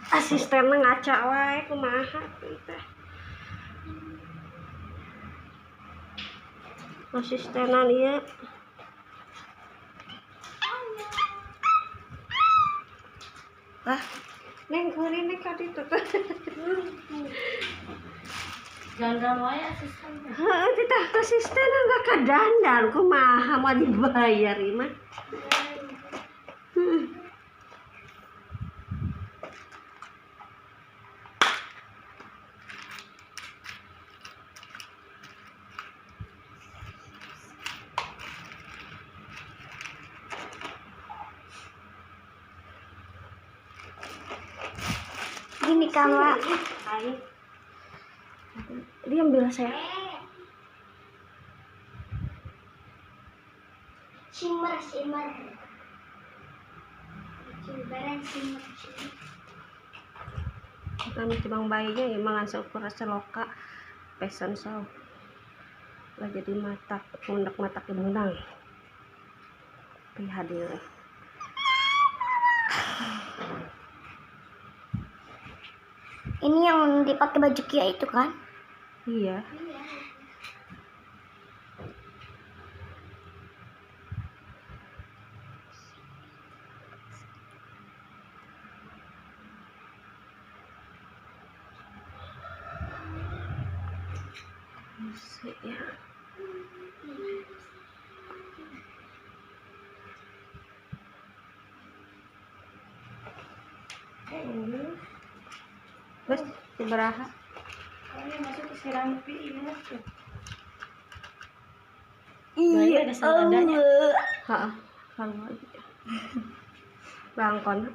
Asistennya ngaca wae kumaha teh. Asistenan ieu. Lah, Neng kuring ka ditu teh. dandan wae asisten. Heeh, titah asistenna enggak kadandan kumaha mau dibayar ieu mah. Gini kalau dia ambil saya Shimmer. Cimberan shimmer. kami cebang bayinya ya mangan seukur seloka pesan sau lah jadi matak mundak matak menang hadir. Ini yang dipakai baju Kia itu kan? Iya. Musik ya. Bos, seberaha? Ini masuk ke siram ini tuh. Iya, ada saladanya. Heeh, sama aja. Bangkon.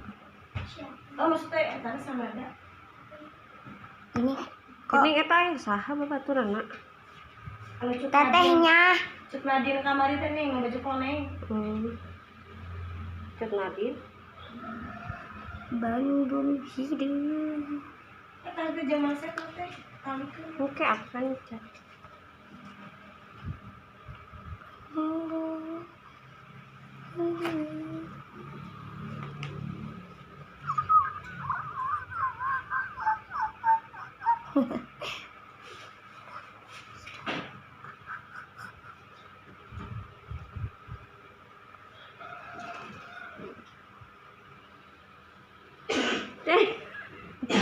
Oh, maksudnya tadi salada. Ini kok ini eta yang saha babaturanna? Tetehnya. Cuk Nadine kamari teh nih, baju koneng. Cuk Nadine. Bandung hidup. Eta teh jaman saya teh. Oke, akan cat.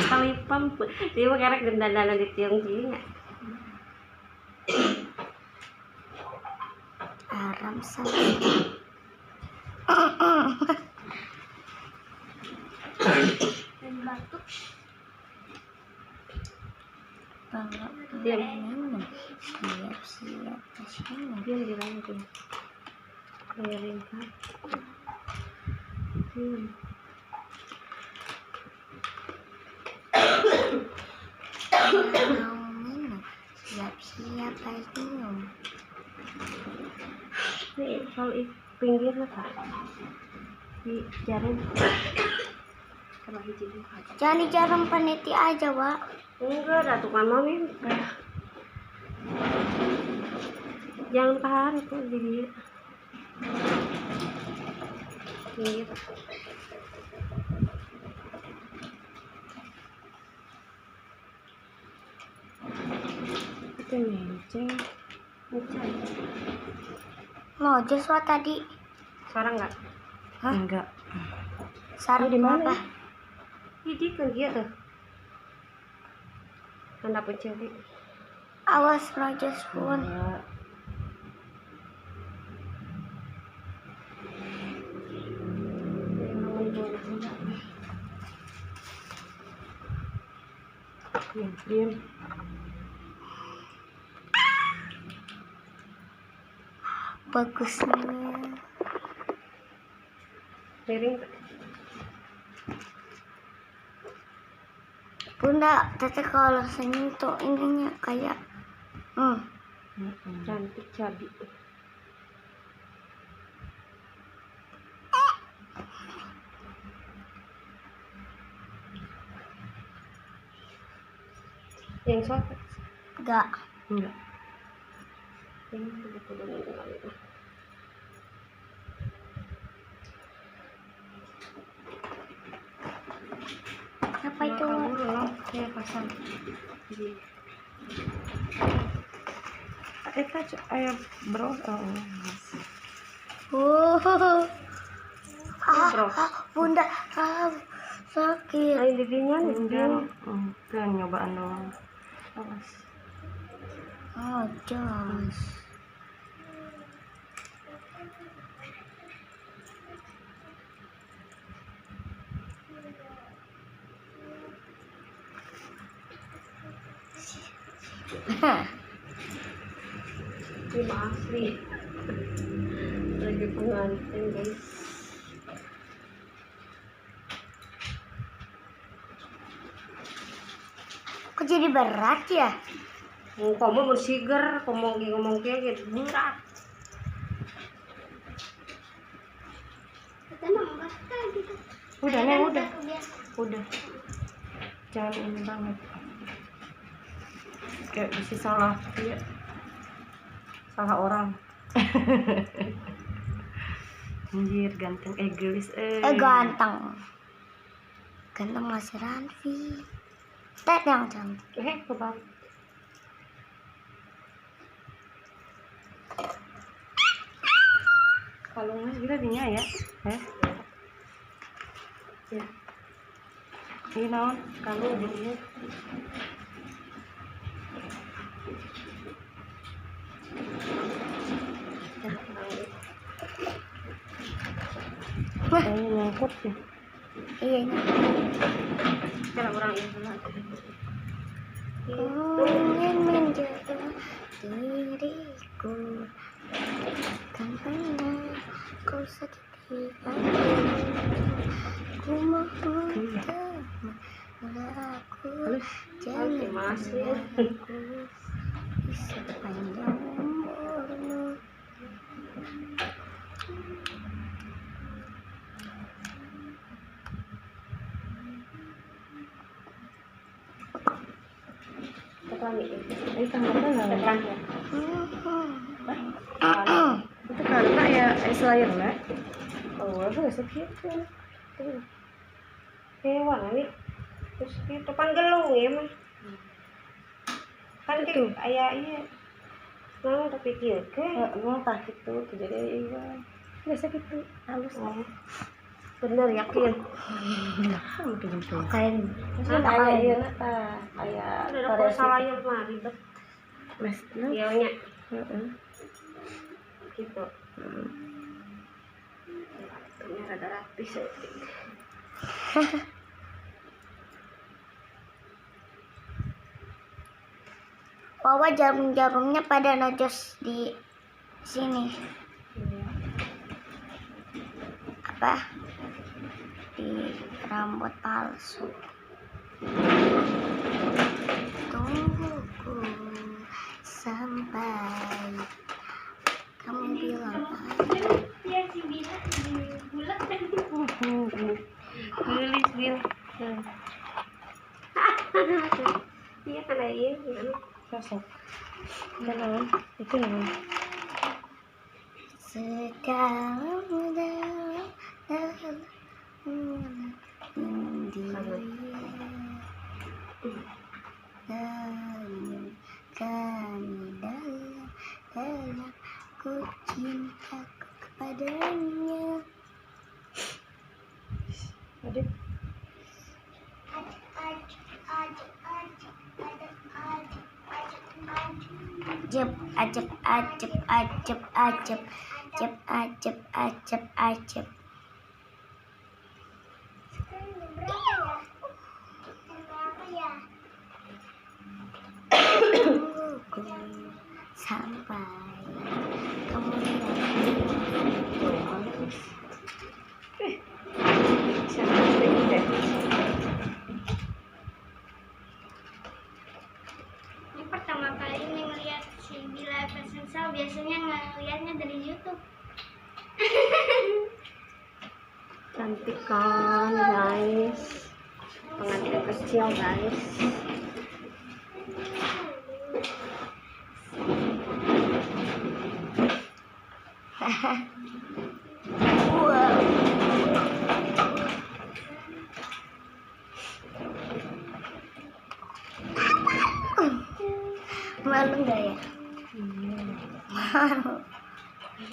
Kali pump dia mah karek dandanan di tiung gini Aram sama. Dan batuk. Bangga diam siap kesini. diam di lantai keliling kan diam. Mau minum, siap-siap aja minum. Nih kalau di pinggirnya kak di jarum kalau hiji buka Jangan di jarum peniti aja, Wak. enggak ada tukang mami jangan kahari tuh jadi pinggir. Itu menceng Mau Joshua tadi. sekarang enggak? Hah? Enggak. Sarung Di mana? apa? Ini kan dia tuh. Tanda pencuri. Awas no Joshua. Enggak. Diam. Bagusnya. Piring. Bunda, teteh kalau senyum tuh ininya kayak Cantik cabi. Yang soal enggak. enggak. Ini betul-betul Ya pasang. Eta aya bro. Bunda, sakit. Lain didinya nih. Kan nyobaan doang. Awas. Jos. Ini asli. Lagi pengantin guys. Kok jadi berat ya? Kamu bersiger, ngomong kayak gitu berat. Udah nih, udah. Jangan ini banget. Kayak bisa salah, ya. Salah orang. Anjir, ganteng egois. Ganteng. Ganteng masih Ranfi. Tet yang cantik. Kebang. Kalau mas kita dinya ya. Ya. Ini naon? Kalau dia. Nyangkut sih. Iya. Kalau orang itu lah. Kau ingin menjaga diriku, kan pernah kau sakiti aku. Ku mohon aku jangan aku sepanjang umurmu. Itu karena ya selain lah. Oh, aku nggak segitu. Hewan ini terus itu panggelung ya mah. Kan itu ayah iya. Mau tapi pikir ke? Mau tak gitu, jadi iya. Biasa gitu halus. Bener yakin. Kain. Ayah iya nata, ayah. Ada salahnya mah ribet. Mas, nya. Gitu. Ini rada rapi sih. Wawa jarum-jarumnya pada najos di sini. Apa? Di rambut palsu. Tungguku sampai kamu bilang dia si bilang bulat dan Gelis Bil. Iya kan iya. Sosok. Jangan itu yang sekarang udah kami dalam ku cinta kepadanya. Adik. Ajep. Sampai kemudian ini pertama kali ini ngeliat si Bila Fashion Show, biasanya ngeliatnya dari YouTube. Cantik kan guys, pengantin kecil guys.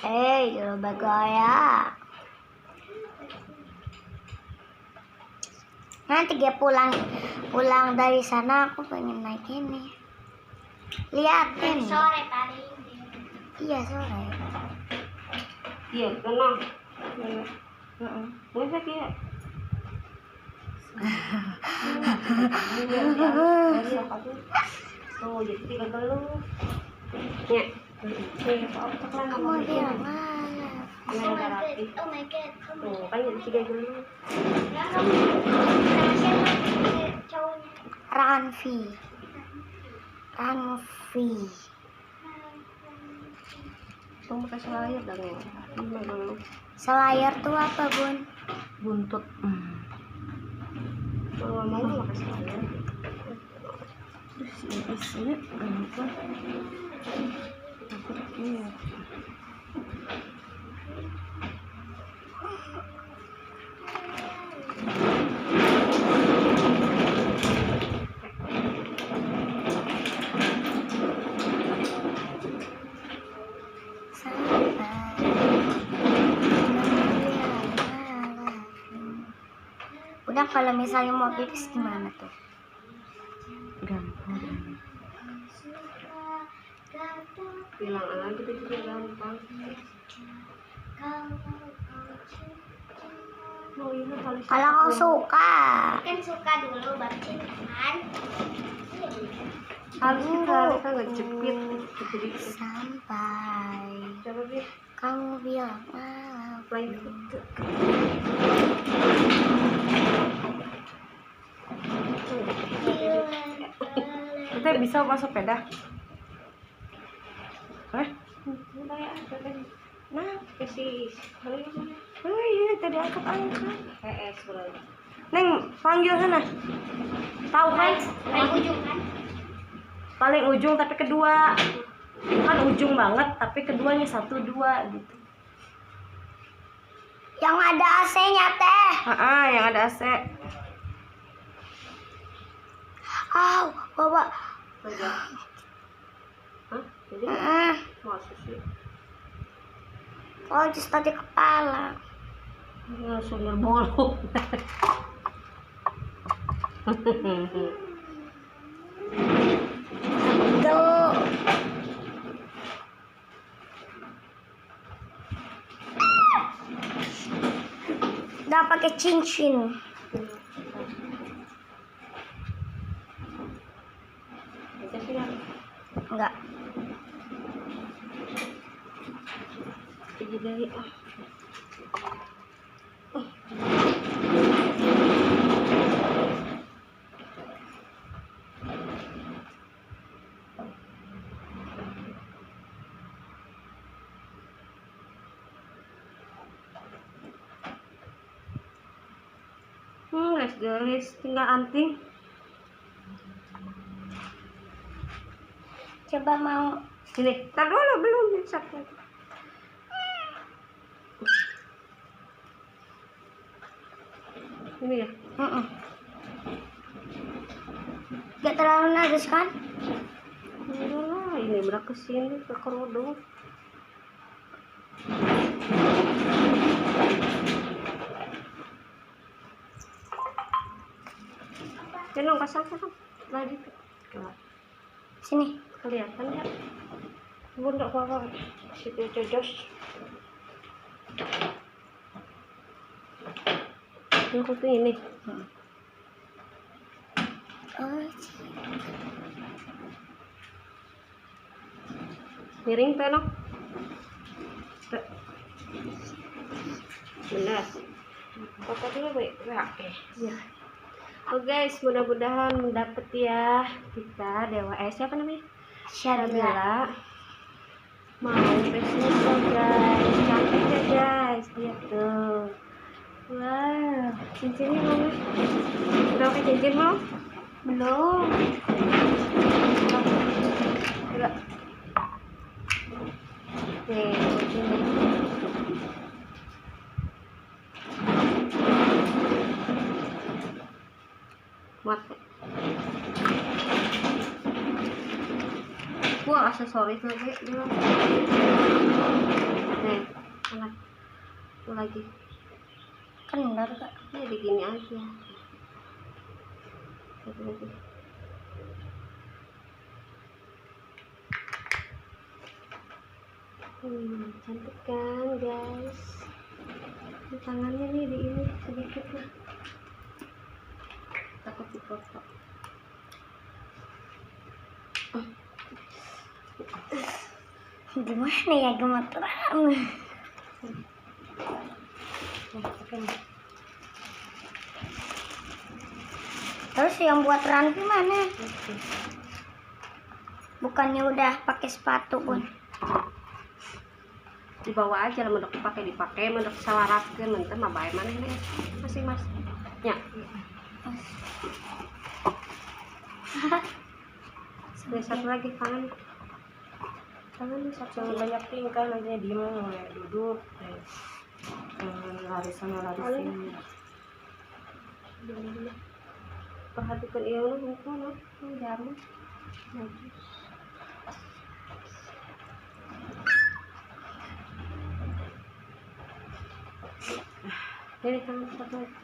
Dulu bergaya. Nanti dia pulang dari sana aku pengen naik ini. Liatin. Sore paling. Iya sore. Iya, tenang. Nggak sakit ya? Tuh, jadi tiga geluh. Ya. Kamu dia mana? Oh my god. Tuh, kan jadi tiga geluh. Yang kamu sama siapa cowoknya? Ranfi. Tuh, kasih layar dong ya. Lima geluh. Selayar tuh apa, Bun? Buntut. Kalau mau kasih layar. Terus ini apa? Takut ya. Udah kalau misalnya mau pipis gimana tuh? Gampang. Bilang aja itu juga gampang. Oh iya Kalau kau suka. Kan suka dulu baru kan. Harus kita ngejepit jadi Sampai coba bi kamu bilang malam. main foto. Kita bisa pas sepeda. Nah, kasih. Oh iya, tadi angkat. PS berarti. Neng, panggil sana. Tahu kan? Paling ujung kan? Paling ujung tapi kedua. Kan ujung banget tapi keduanya 1, 2 gitu. Yang ada AC-nya teh. Yang ada AC. Bawa. Hah? Jadi masuk sih. Oh, just tadi kepala. Langsung berbolong. Tuh. Udah pakai cincin. Enggak. Jadi dari guys, tinggal anting. Coba mau. Sini, tar dulu belum bisa. Ini ya. Gak terlalu nades kan? Udah lah, ini berak kesini ke kerudung. Jangan pasang lagi. Sini. Kelihatan ya? Bunda apa-apa. Situ cocos. Ini kuping ini. Miring tenok. Benar. Apa dulu baik? Ya. Oh guys, mudah-mudahan mendapat ya kita Dewa siapa namanya? Syabila. Mau bisnis loh guys, cantik ya guys, lihat tuh. Wow, cincinnya mana? Udah pakai cincin belum? Belum. Enggak. Nih, cincin. Muat. Wah, aksesoris lagi dulu. Nih, anak lagi. Kendor kak. Jadi gini aja. Satu lagi. Cantik kan guys. Ini tangannya nih di ini sedikit lah. Takut dipotong. Gimana ya gemeteran? Terus yang buat Ranfi mana? Bukannya udah pakai sepatu pun? Dibawa aja lah, mendok dipakai, mendok salarapkeun menteh mah bae maneh nih masing-masing. Ya. Satu lagi tangan. Tangan satu. Jangan banyak tingkah, nantinya diem mulai duduk. Lari sana lari sini. Perhatikan iya lu hukum lah, jarum. Ini tangan satu lagi.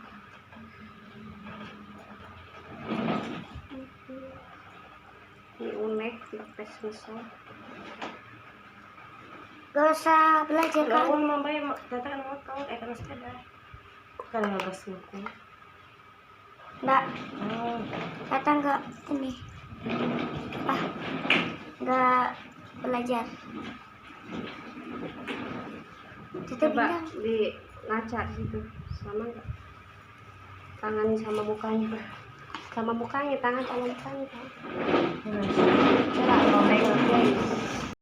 Ini unek, tes misal. Gak usah belajar kan? Gaun mambai datang motor, karena sepeda. Kan nggak suku. Nggak, Oh, datang ke ini. Nggak belajar. Itu Coba bilang di ngaca situ, sama nggak? Tangan sama mukanya, tangan sama mukanya. coba robek.